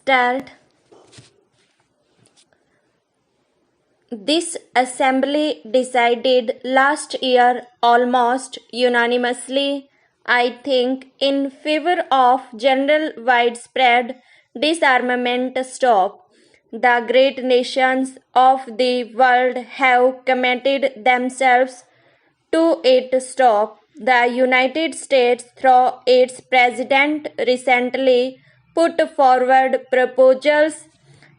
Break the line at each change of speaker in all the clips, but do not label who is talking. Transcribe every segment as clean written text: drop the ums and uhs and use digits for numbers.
Start. This assembly decided last year almost unanimously, I think, in favor of general widespread disarmament stop. The great nations of the world have committed themselves to it stop. The United States, through its president, recently put forward proposals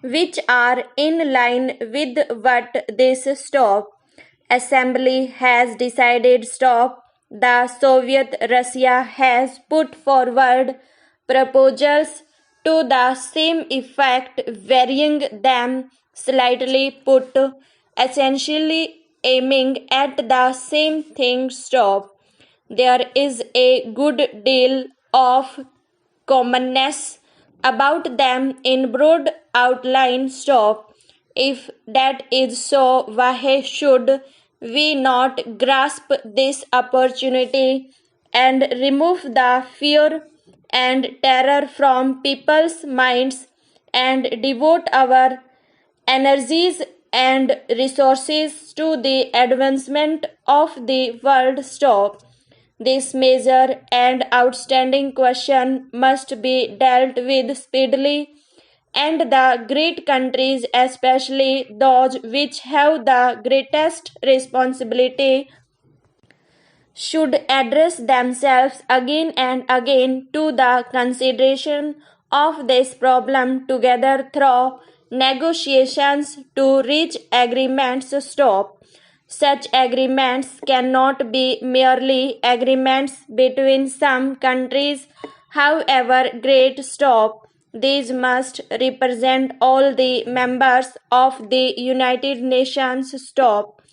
which are in line with what this stop assembly has decided stop. The Soviet Russia has put forward proposals to the same effect, varying them slightly put, essentially aiming at the same thing stop. There is a good deal of commonness about them in broad outline stop. If that is so, why should we not grasp this opportunity and remove the fear and terror from people's minds and devote our energies and resources to the advancement of the world stop? This major and outstanding question must be dealt with speedily, and the great countries, especially those which have the greatest responsibility, should address themselves again and again to the consideration of this problem together through negotiations to reach agreements stop. Such agreements cannot be merely agreements between some countries, however great stop. These must represent all the members of the United Nations stop.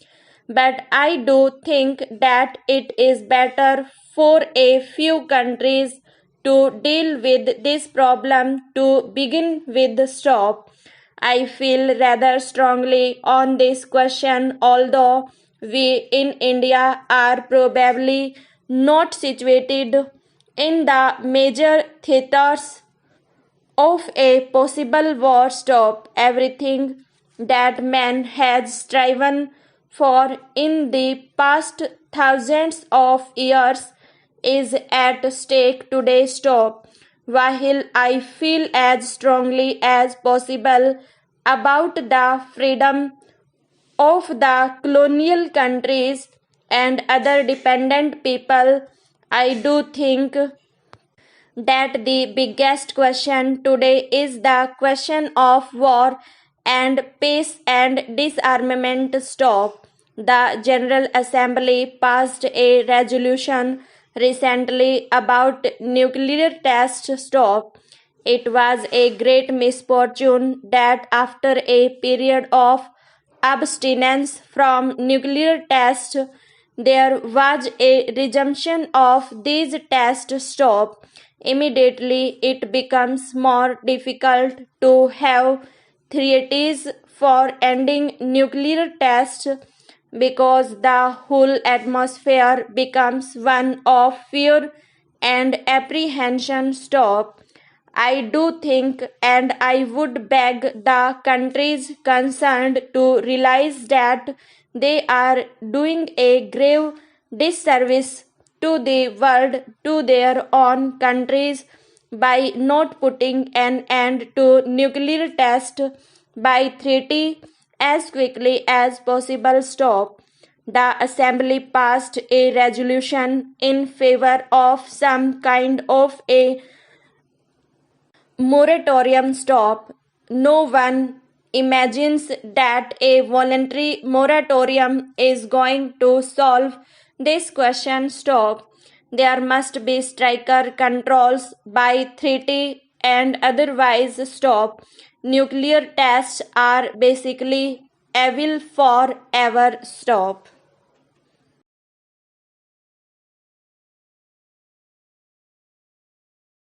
But I do think that it is better for a few countries to deal with this problem to begin with stop. I feel rather strongly on this question, although we in India are probably not situated in the major theaters of a possible war stop. Everything that man has striven for in the past thousands of years is at stake today stop. While I feel as strongly as possible about the freedom of the colonial countries and other dependent people, I do think that the biggest question today is the question of war and peace and disarmament stop. The General Assembly passed a resolution recently about nuclear test stop. It was a great misfortune that after a period of abstinence from nuclear tests, there was a resumption of these tests stop. Immediately, it becomes more difficult to have treaties for ending nuclear tests because the whole atmosphere becomes one of fear and apprehension stop. I do think, and I would beg the countries concerned to realize that they are doing a grave disservice to the world, to their own countries, by not putting an end to nuclear test by treaty as quickly as possible stop. The Assembly passed a resolution in favor of some kind of a moratorium stop. No one imagines that a voluntary moratorium is going to solve this question stop. There must be stricter controls by treaty and otherwise stop. Nuclear tests are basically evil forever stop.